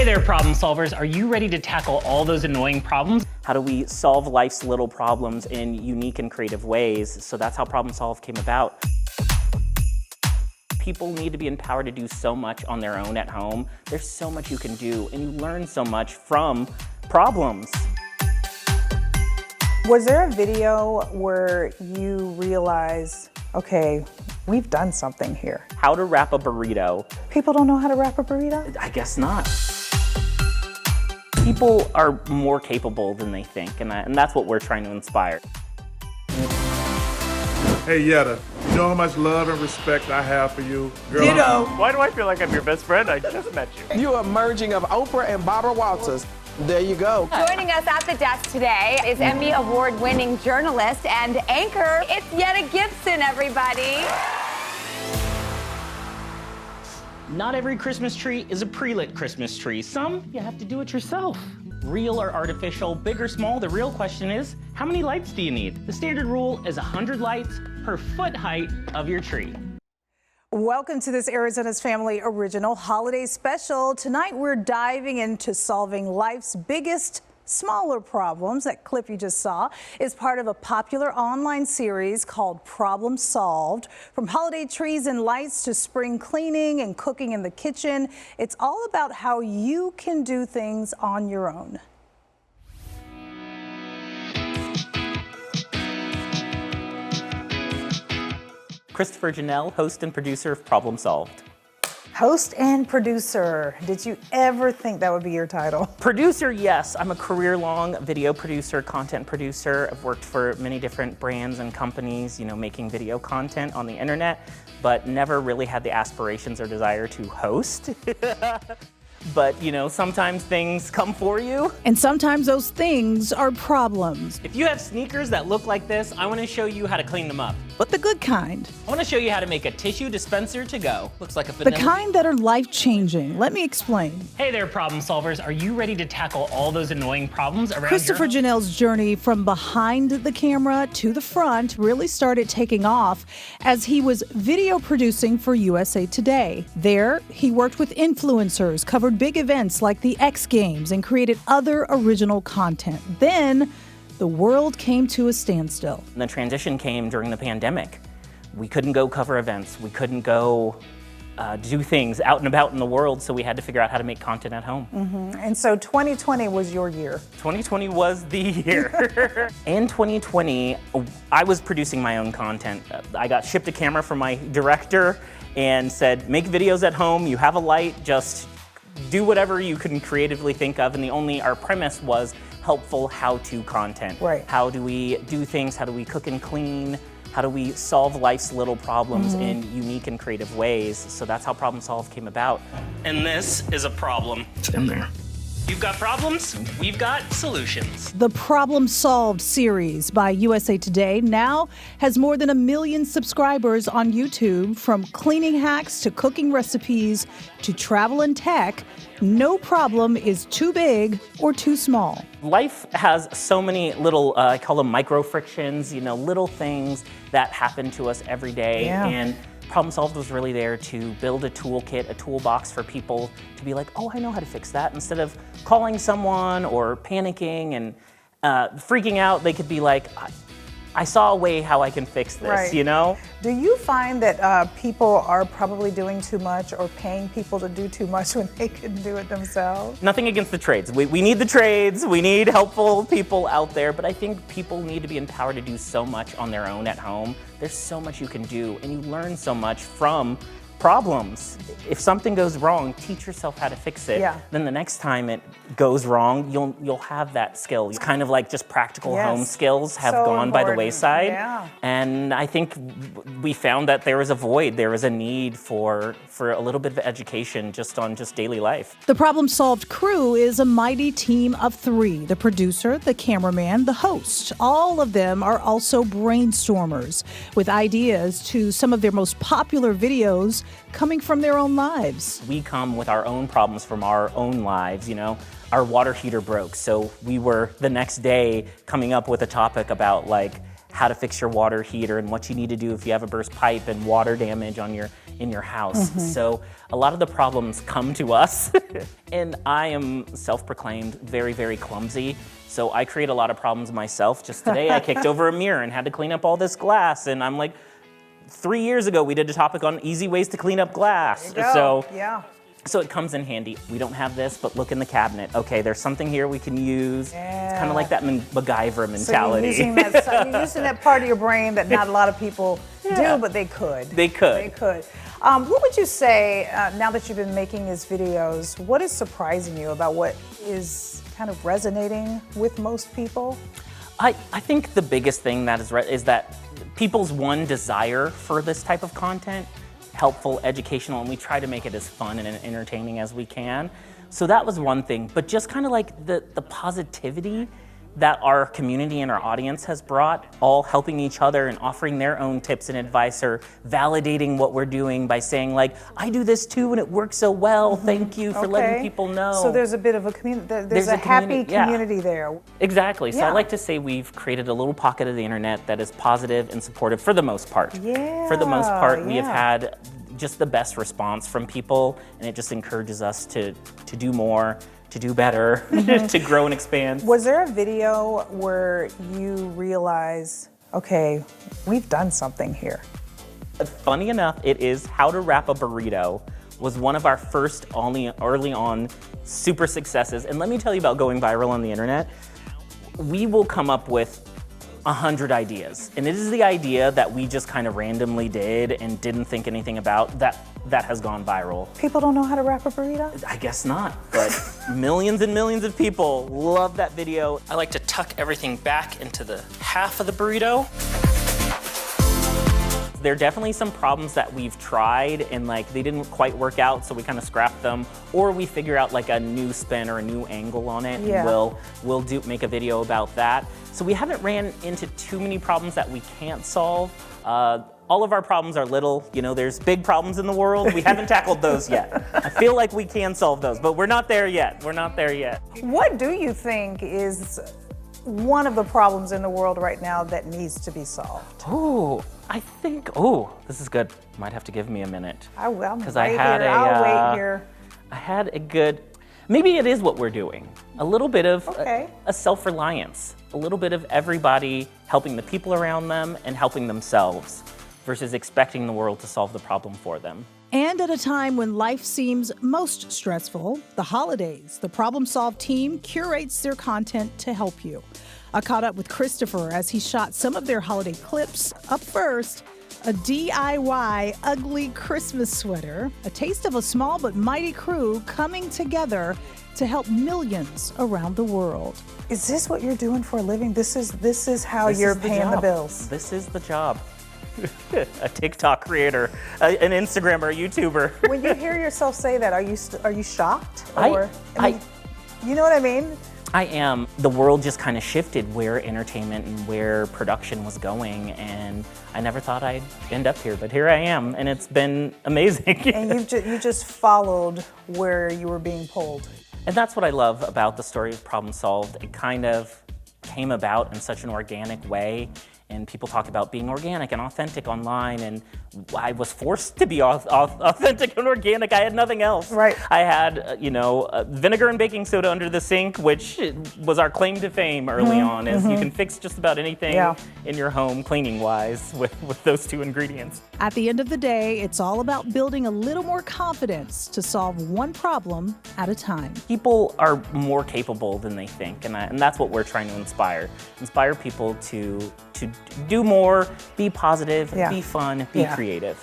Hey there, problem solvers. Are you ready to tackle all those annoying problems? How do we solve life's little problems in unique and creative ways? So that's how Problem Solve came about. People need to be empowered to do so much on their own at home. There's so much you can do, and you learn so much from problems. Was there a video where you realize, okay, we've done something here? How to wrap a burrito. People don't know how to wrap a burrito? I guess not. People are more capable than they think, and that's what we're trying to inspire. Hey Yetta, you know how much love and respect I have for you? Girl, Ditto. Why do I feel like I'm your best friend? I just met you. You are merging of Oprah and Barbara Walters. There you go. Joining us at the desk today is Emmy Award-winning journalist and anchor. It's Yetta Gibson, everybody. Not every Christmas tree is a pre-lit Christmas tree. Some, you have to do it yourself. Real or artificial, big or small, the real question is, how many lights do you need? The standard rule is 100 lights per foot height of your tree. Welcome to this Arizona's Family original holiday special. Tonight we're diving into solving life's biggest, smaller problems. That clip you just saw is part of a popular online series called Problem Solved. From holiday trees and lights to spring cleaning and cooking in the kitchen, it's all about how you can do things on your own. Kristopher Juniel, host and producer of Problem Solved. Host and producer. Did you ever think that would be your title? Producer, yes. I'm a career-long video producer, content producer. I've worked for many different brands and companies, making video content on the internet, but never really had the aspirations or desire to host. But, sometimes things come for you. And sometimes those things are problems. If you have sneakers that look like this, I want to show you how to clean them up. But the good kind. I want to show you how to make a tissue dispenser to go. Looks like a The vanilla. kind that are life-changing. Let me explain. Hey there, problem solvers. Are you ready to tackle all those annoying problems around Kristopher your home? Juniel's journey from behind the camera to the front really started taking off as he was video producing for USA Today. There, he worked with influencers, covered big events like the X Games, and created other original content. Then, the world came to a standstill. And the transition came during the pandemic. We couldn't go cover events. We couldn't go do things out and about in the world, so we had to figure out how to make content at home. And so 2020 was your year. 2020 was the year. In 2020, I was producing my own content. I got shipped a camera from my director and said, make videos at home, you have a light, just do whatever you can creatively think of. And our premise was helpful how-to content. Right. How do we do things? How do we cook and clean? How do we solve life's little problems in unique and creative ways? So that's how Problem Solve came about. And this is a problem. It's in there. You've got problems, we've got solutions. The Problem Solved series by USA Today now has more than 1 million subscribers on YouTube. From cleaning hacks to cooking recipes to travel and tech, no problem is too big or too small. Life has so many little, I call them micro frictions, little things that happen to us every day. Yeah. And Problem Solved was really there to build a toolkit, a toolbox for people to be like, oh, I know how to fix that. Instead of calling someone or panicking and freaking out, they could be like, I saw a way how I can fix this, Right. Do you find that people are probably doing too much or paying people to do too much when they can do it themselves? Nothing against the trades. We need the trades. We need helpful people out there. But I think people need to be empowered to do so much on their own at home. There's so much you can do, and you learn so much from problems. If something goes wrong, teach yourself how to fix it. Yeah. Then the next time it goes wrong, you'll have that skill. It's kind of like just practical Yes. home skills have So gone by the important. wayside. Yeah. And I think we found that there was a void. There was a need for a little bit of education just on daily life. The Problem Solved crew is a mighty team of 3. The producer, the cameraman, the host. All of them are also brainstormers with ideas to some of their most popular videos coming from their own lives. We come with our own problems from our own lives, Our water heater broke, so we were the next day coming up with a topic about how to fix your water heater and what you need to do if you have a burst pipe and water damage on your in your house. So a lot of the problems come to us. And I am self-proclaimed very, very clumsy. So I create a lot of problems myself. Just today I kicked over a mirror and had to clean up all this glass. And I'm like, 3 years ago we did a topic on easy ways to clean up glass. So it comes in handy. We don't have this, but look in the cabinet. Okay, there's something here we can use. It's kind of like that MacGyver mentality. So you're using that part of your brain that not a lot of people do, but they could. They could. What would you say, now that you've been making these videos, what is surprising you about what is kind of resonating with most people? I think the biggest thing that is that people's one desire for this type of content, helpful, educational, and we try to make it as fun and entertaining as we can. So that was one thing, but just kind of like the positivity that our community and our audience has brought, all helping each other and offering their own tips and advice or validating what we're doing by saying like, I do this too and it works so well, thank you for letting people know. So there's a bit of a community, there's a happy community there. Exactly, so I like to say we've created a little pocket of the internet that is positive and supportive for the most part. For the most part, we have had just the best response from people, and it just encourages us to do more, to do better, to grow and expand. Was there a video where you realize, okay, we've done something here? Funny enough, it is how to wrap a burrito was one of our first early on super successes. And let me tell you about going viral on the internet. We will come up with 100 ideas. And it is the idea that we just kind of randomly did and didn't think anything about that has gone viral. People don't know how to wrap a burrito? I guess not, but millions and millions of people love that video. I like to tuck everything back into the half of the burrito. There are definitely some problems that we've tried and like they didn't quite work out, so we kind of scrapped them, or we figure out like a new spin or a new angle on it, and we'll make a video about that. So we haven't ran into too many problems that we can't solve. All of our problems are little, you know, there's big problems in the world. We haven't tackled those yet. I feel like we can solve those, but we're not there yet. We're not there yet. What do you think is one of the problems in the world right now that needs to be solved? I think, this is good. Might have to give me a minute. I'll I'll wait here. I had a good, maybe it is what we're doing. A little bit of a self-reliance. A little bit of everybody helping the people around them and helping themselves versus expecting the world to solve the problem for them. And at a time when life seems most stressful, the holidays, the Problem Solve team curates their content to help you. I caught up with Kristopher as he shot some of their holiday clips. Up first, a DIY ugly Christmas sweater, a taste of a small but mighty crew coming together to help millions around the world. Is this what you're doing for a living? This is how you're paying the bills? This is the job. A TikTok creator, an Instagrammer, a YouTuber. When you hear yourself say that, are you shocked? Or, you know what I mean? I am. The world just kind of shifted where entertainment and where production was going, and I never thought I'd end up here, but here I am, and it's been amazing. And you just followed where you were being pulled. And that's what I love about the story of Problem Solved. It kind of came about in such an organic way. And people talk about being organic and authentic online, and I was forced to be authentic and organic. I had nothing else. Right. I had, vinegar and baking soda under the sink, which was our claim to fame early on, is you can fix just about anything in your home cleaning-wise with those two ingredients. At the end of the day, it's all about building a little more confidence to solve one problem at a time. People are more capable than they think, and that's what we're trying to inspire. Inspire people to do more, be positive, be fun, be creative.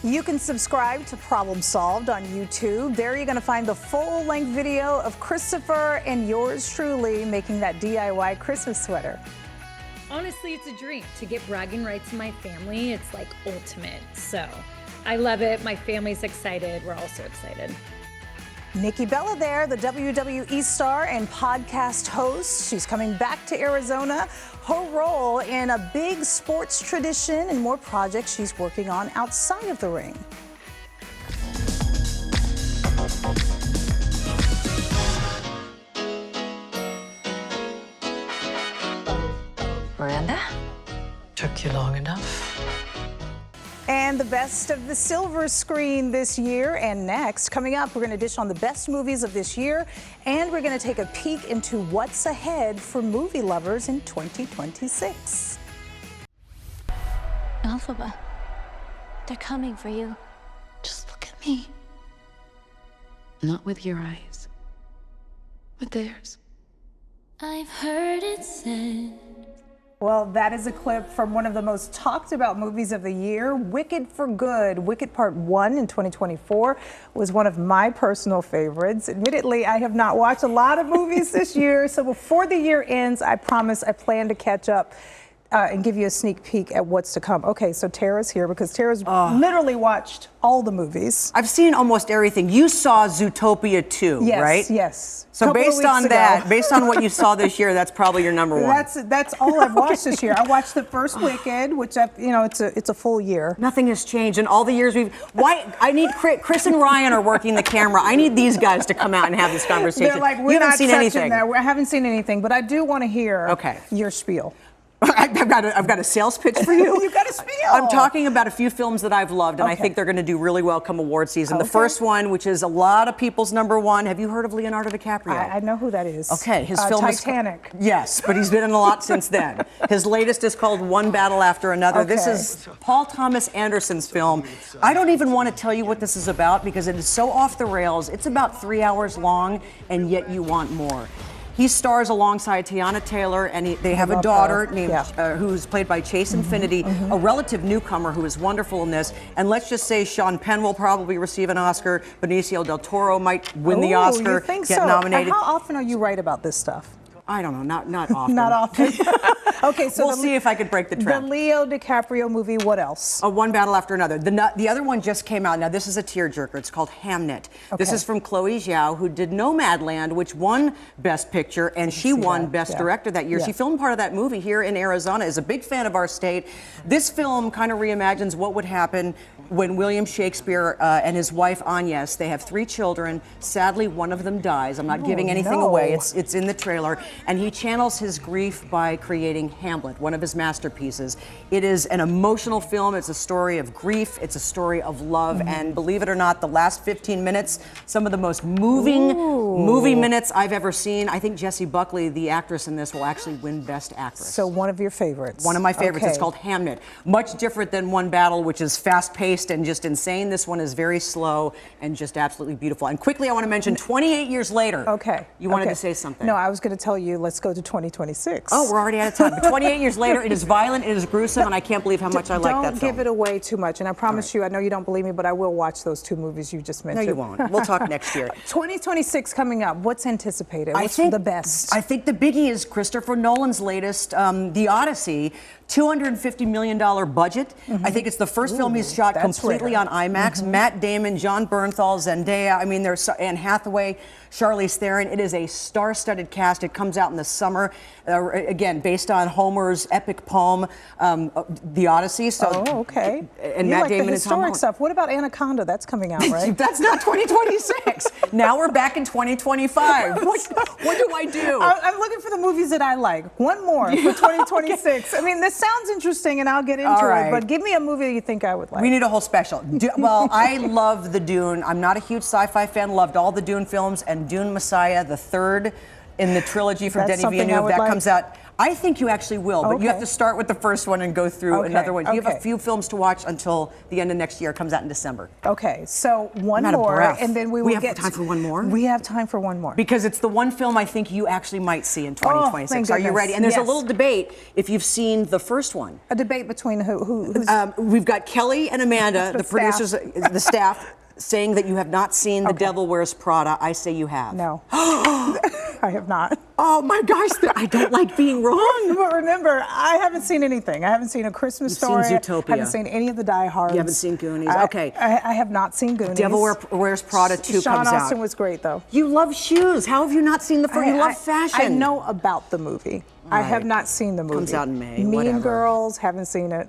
You can subscribe to Problem Solved on YouTube. There you're going to find the full-length video of Kristopher and yours truly making that DIY Christmas sweater. Honestly, it's a dream to get bragging rights in my family. It's like ultimate. So I love it. My family's excited. We're also excited. Nikki Bella there, the WWE star and podcast host. She's coming back to Arizona. Her role in a big sports tradition and more projects she's working on outside of the ring. Miranda? Took you long enough. And the best of the silver screen this year. And next, coming up, we're going to dish on the best movies of this year. And we're going to take a peek into what's ahead for movie lovers in 2026. Alphaba, they're coming for you. Just look at me. Not with your eyes, with theirs. I've heard it said. Well, that is a clip from one of the most talked about movies of the year, Wicked for Good. Wicked Part 1 in 2024 was one of my personal favorites. Admittedly, I have not watched a lot of movies this year, so before the year ends, I promise I plan to catch up and give you a sneak peek at what's to come. Okay, so Tara's here because Tara's literally watched all the movies. I've seen almost everything. You saw Zootopia 2, yes, right? Yes. So based on that, based on what you saw this year, that's probably your number one. That's all I've watched this year. I watched the first Wicked, which it's a full year. Nothing has changed in all the years I need Chris and Ryan are working the camera. I need these guys to come out and have this conversation. They're like, we're you haven't not seen touching anything. that. I haven't seen anything, but I do want to hear your spiel. I've got a sales pitch for you. You've got a spiel. I'm talking about a few films that I've loved, and I think they're going to do really well come award season. The first one, which is a lot of people's number one. Have you heard of Leonardo DiCaprio? I know who that is. Okay, his film Titanic. Yes, but he's been in a lot since then. His latest is called One Battle After Another. This is Paul Thomas Anderson's film. I don't even want to tell you what this is about because it is so off the rails. It's about 3 hours long, and yet you want more. He stars alongside Tiana Taylor, and they have a daughter named who's played by Chase Infinity, a relative newcomer who is wonderful in this. And let's just say Sean Penn will probably receive an Oscar. Benicio del Toro might win the Oscar, you think get nominated. How often are you right about this stuff? I don't know, not often. Not often. Okay, so we'll see if I could break the trend. The Leo DiCaprio movie, what else? One Battle After Another. The other one just came out. Now, this is a tearjerker. It's called Hamnet. This is from Chloe Zhao, who did Nomadland, which won Best Picture, and she won Best Director that year. She filmed part of that movie here in Arizona, is a big fan of our state. This film kind of reimagines what would happen when William Shakespeare and his wife Agnes, they have 3 children. Sadly, one of them dies. I'm not giving anything away. It's in the trailer. And he channels his grief by creating Hamlet, one of his masterpieces. It is an emotional film. It's a story of grief. It's a story of love. And believe it or not, the last 15 minutes, some of the most moving movie minutes I've ever seen. I think Jessie Buckley, the actress in this, will actually win Best Actress. So one of your favorites. One of my favorites. It's called Hamnet. Much different than One Battle, which is fast-paced and just insane. This one is very slow and just absolutely beautiful. And quickly, I want to mention 28 years later. You wanted to say something. No, I was going to tell you, let's go to 2026. Oh, we're already out of time. But 28 years later, it is violent, it is gruesome, and I can't believe how much I like that film. Don't give it away too much. And I promise you, I know you don't believe me, but I will watch those 2 movies you just mentioned. No, you won't. We'll talk next year. 2026 coming up. What's anticipated? What's the best? I think the biggie is Christopher Nolan's latest, The Odyssey. $250 million budget. I think it's the first film he's shot completely on IMAX. Matt Damon, Jon Bernthal, Zendaya. I mean, there's Anne Hathaway, Charlize Theron. It is a star-studded cast. It comes out in the summer. Again, based on Homer's epic poem, The Odyssey. So, And you Matt like Damon the is Tom historic stuff. What about Anaconda? That's coming out, right? That's not 2026. Now we're back in 2025. What do I do? I'm looking for the movies that I like. One more for 2026. I mean, this sounds interesting, and I'll get into it. But give me a movie you think I would like. We need a whole special. Well, I love the Dune. I'm not a huge sci-fi fan. Loved all the Dune films, and Dune Messiah, the third in the trilogy from Denis Villeneuve, that comes out. I think you actually will, but you have to start with the first one and go through another one. You have a few films to watch until the end of next year. It comes out in December. Okay, so one more, and then we will get time for one more? We have time for one more. Because it's the one film I think you actually might see in 2026. Are you ready? And there's a little debate if you've seen the first one. A debate between who? We've got Kelly and Amanda, the producers, the staff, saying that you have not seen The Devil Wears Prada. I say you have. No. I have not. Oh my gosh, I don't like being wrong. But remember, I haven't seen anything. I haven't seen A Christmas Story. You've seen Zootopia. I haven't seen any of the Die Hards. You haven't seen Goonies. Okay. I have not seen Goonies. Devil Wears Prada 2 Sean comes out. Austin was great, though. You love shoes. How have you not seen the first? You love fashion. I know about the movie. I have not seen the movie. Comes out in May. Mean Girls, haven't seen it.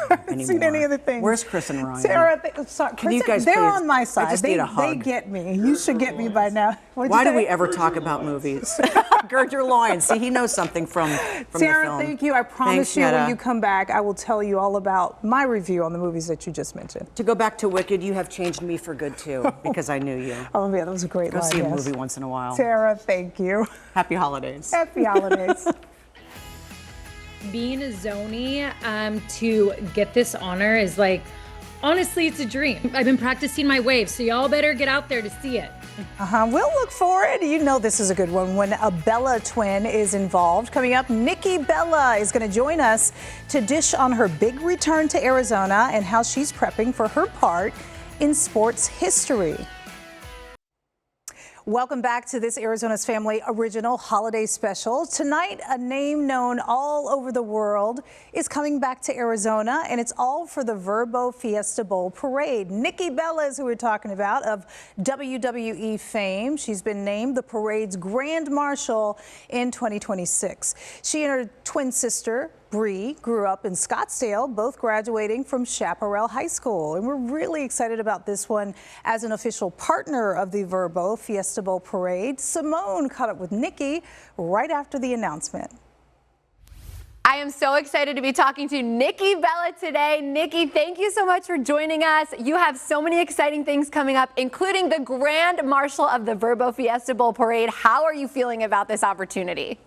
haven't seen any of the things. Where's Chris and Ryan? Sarah, sorry, Can you guys they're please? on my side. I just they, need a hug. They get me. You should get me by now. Why do we ever talk about movies? Gird your loins. See, he knows something from the Sarah, film. thank you. I promise Thanks, you Yetta. when you come back, I will tell you all about my review on the movies that you just mentioned. To go back to Wicked, you have changed me for good too, because I knew you. Oh, yeah, that was a great Go line. see a yes. movie once in a while. Sarah, thank you. Happy holidays. Happy holidays. Being a Zoni, to get this honor is like, honestly, it's a dream. I've been practicing my waves, so y'all better get out there to see it. We'll look for it. You know this is a good one when a Bella twin is involved. Coming up, Nikki Bella is going to join us to dish on her big return to Arizona and how she's prepping for her part in sports history. Welcome back to this Arizona's Family original holiday special. Tonight, a name known all over the world is coming back to Arizona, and it's all for the Vrbo Fiesta Bowl parade. Nikki Bella is who we're talking about, of WWE fame. She's been named the parade's Grand Marshal in 2026. She and her twin sister, Bree, grew up in Scottsdale, both graduating from Chaparral High School. And we're really excited about this one as an official partner of the Vrbo Fiesta Bowl Parade. Simone caught up with Nikki right after the announcement. I am so excited to be talking to Nikki Bella today. Nikki, thank you so much for joining us. You have so many exciting things coming up, including the Grand Marshal of the Vrbo Fiesta Bowl Parade. How are you feeling about this opportunity?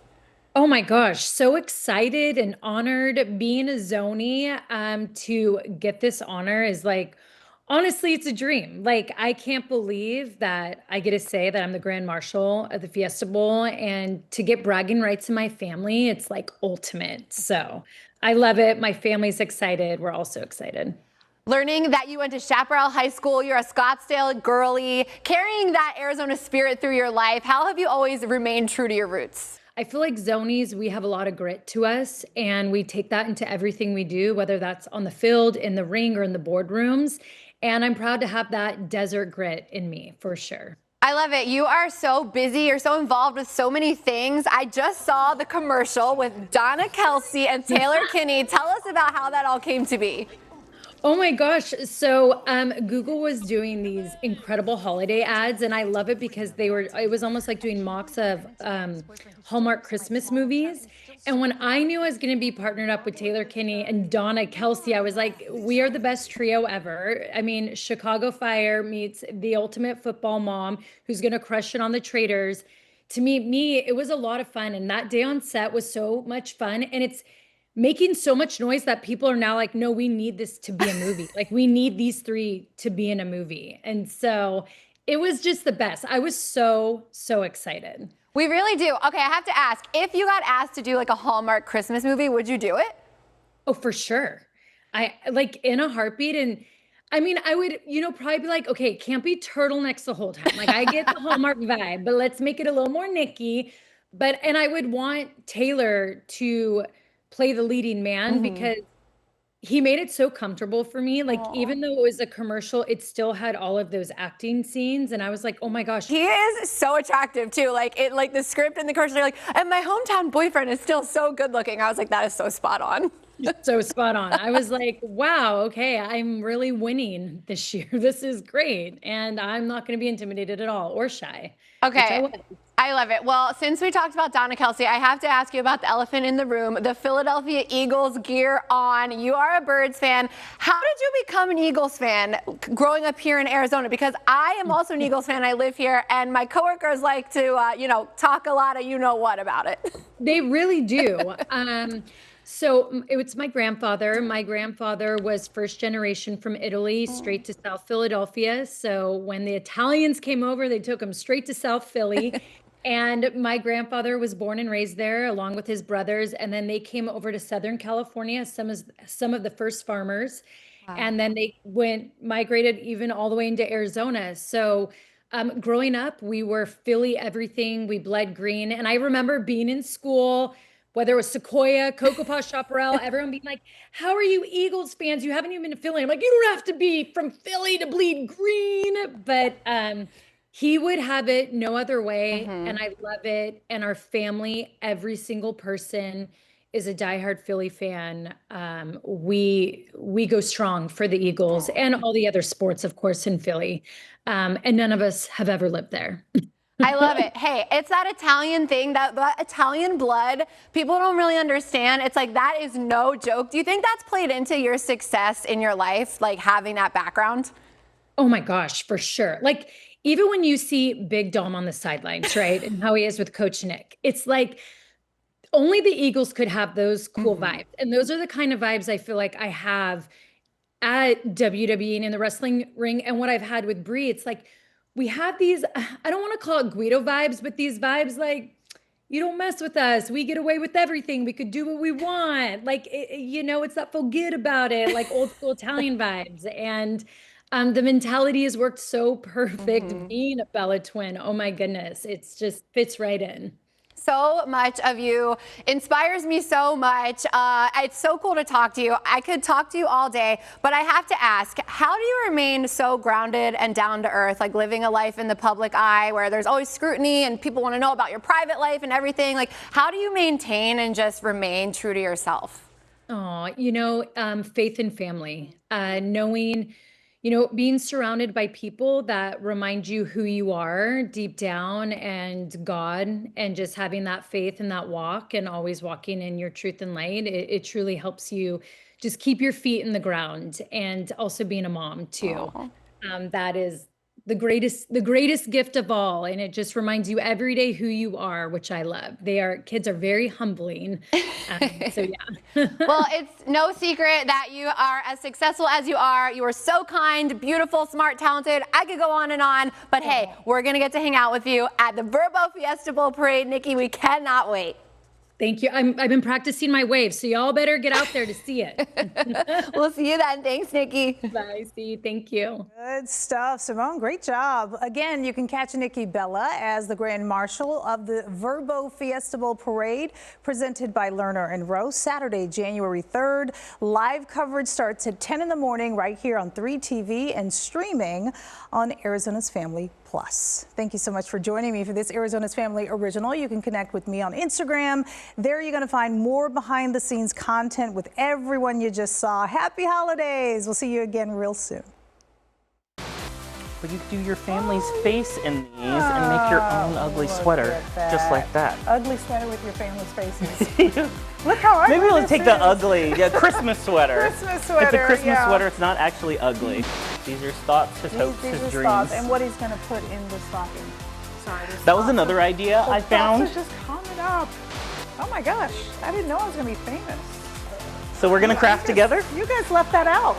Oh my gosh, so excited and honored. Being a Zoni, to get this honor is like, honestly, it's a dream. Like, I can't believe that I get to say that I'm the Grand Marshal of the Fiesta Bowl, and to get bragging rights in my family, it's like ultimate. So I love it. My family's excited. We're also excited. Learning that you went to Chaparral High School, you're a Scottsdale girly, carrying that Arizona spirit through your life. How have you always remained true to your roots? I feel like Zonies, we have a lot of grit to us, and we take that into everything we do, whether that's on the field, in the ring, or in the boardrooms. And I'm proud to have that desert grit in me, for sure. I love it. You are so busy. You're so involved with so many things. I just saw the commercial with Donna Kelsey and Taylor Kinney. Tell us about how that all came to be. Oh my gosh. So Google was doing these incredible holiday ads, and I love it because it was almost like doing mocks of Hallmark Christmas movies. And when I knew I was going to be partnered up with Taylor Kinney and Donna Kelsey, I was like, we are the best trio ever. I mean, Chicago Fire meets the ultimate football mom who's going to crush it on the Traders. To meet me, it was a lot of fun. And that day on set was so much fun. And it's making so much noise that people are now like, no, we need this to be a movie. Like, we need these three to be in a movie. And so it was just the best. I was so, so excited. We really do. Okay, I have to ask, if you got asked to do like a Hallmark Christmas movie, would you do it? Oh, for sure. I like in a heartbeat. And I mean, I would, probably be like, okay, it can't be turtlenecks the whole time. Like, I get the Hallmark vibe, but let's make it a little more Nikki. And I would want Taylor to play the leading man because he made it so comfortable for me. Like, even though it was a commercial, it still had all of those acting scenes. And I was like, oh my gosh. He is so attractive too. Like the script and the commercial, they're like, and my hometown boyfriend is still so good looking. I was like, that is so spot on. So spot on. I was like, wow, okay, I'm really winning this year. This is great. And I'm not going to be intimidated at all or shy. Okay. I love it. Well, since we talked about Donna Kelsey, I have to ask you about the elephant in the room, the Philadelphia Eagles gear on. You are a Birds fan. How did you become an Eagles fan growing up here in Arizona? Because I am also an Eagles fan. I live here, and my coworkers like to, talk a lot of you-know-what about it. They really do. So it's my grandfather. My grandfather was first generation from Italy, straight to South Philadelphia. So when the Italians came over, they took him straight to South Philly. And my grandfather was born and raised there along with his brothers. And then they came over to Southern California, some of the first farmers. Wow. And then they migrated even all the way into Arizona. So growing up, we were Philly everything. We bled green. And I remember being in school, whether it was Sequoia, Cocoa Puffs, Chaparral, everyone being like, how are you Eagles fans? You haven't even been to Philly. I'm like, you don't have to be from Philly to bleed green. But he would have it no other way. And I love it. And our family, every single person is a diehard Philly fan. We go strong for the Eagles and all the other sports, of course, in Philly. And none of us have ever lived there. I love it. Hey, it's that Italian thing, that Italian blood. People don't really understand. It's like, that is no joke. Do you think that's played into your success in your life, like having that background? Oh my gosh, for sure. Like, even when you see Big Dom on the sidelines, right? And how he is with Coach Nick, it's like only the Eagles could have those cool vibes. And those are the kind of vibes I feel like I have at WWE and in the wrestling ring. And what I've had with Brie, it's like, we have these, I don't want to call it Guido vibes, but these vibes like, you don't mess with us. We get away with everything. We could do what we want. Like, it's that forget about it, like old school Italian vibes. And the mentality has worked so perfect being a Bella twin. Oh my goodness. It's just fits right in. So much of you inspires me so much. It's so cool to talk to you. I could talk to you all day, but I have to ask, how do you remain so grounded and down to earth, like living a life in the public eye where there's always scrutiny and people want to know about your private life and everything? Like, how do you maintain and just remain true to yourself? Oh, faith and family, knowing, being surrounded by people that remind you who you are deep down and God, and just having that faith and that walk and always walking in your truth and light. It truly helps you just keep your feet in the ground, and also being a mom too. That is the greatest gift of all. And it just reminds you every day who you are, which I love. Kids are very humbling. So yeah. Well, it's no secret that you are as successful as you are. You are so kind, beautiful, smart, talented. I could go on, but hey, we're going to get to hang out with you at the Vrbo Fiesta Bowl Parade. Nikki, we cannot wait. Thank you. I've been practicing my waves, so y'all better get out there to see it. We'll see you then. Thanks, Nikki. Bye, see you. Thank you. Good stuff, Simone. Great job. Again, you can catch Nikki Bella as the Grand Marshal of the Vrbo Fiesta Bowl Parade, presented by Lerner and Rowe, Saturday, January 3rd. Live coverage starts at 10 in the morning right here on 3 TV and streaming on Arizona's Family Plus. Thank you so much for joining me for this Arizona's Family original. You can connect with me on Instagram. There you're going to find more behind the scenes content with everyone you just saw. Happy holidays. We'll see you again real soon. But you do your family's face in these and make your own ugly sweater, just like that. Ugly sweater with your family's faces. Look how ugly. Maybe we'll take the ugly, Christmas sweater. Christmas sweater. It's a Christmas sweater. It's not actually ugly. These are his thoughts, his hopes, his dreams. Thoughts, and what he's going to put in the stocking. Sorry. That was another idea I found. Just coming up. Oh my gosh! I didn't know I was going to be famous. So we're going to craft together? You guys left that out.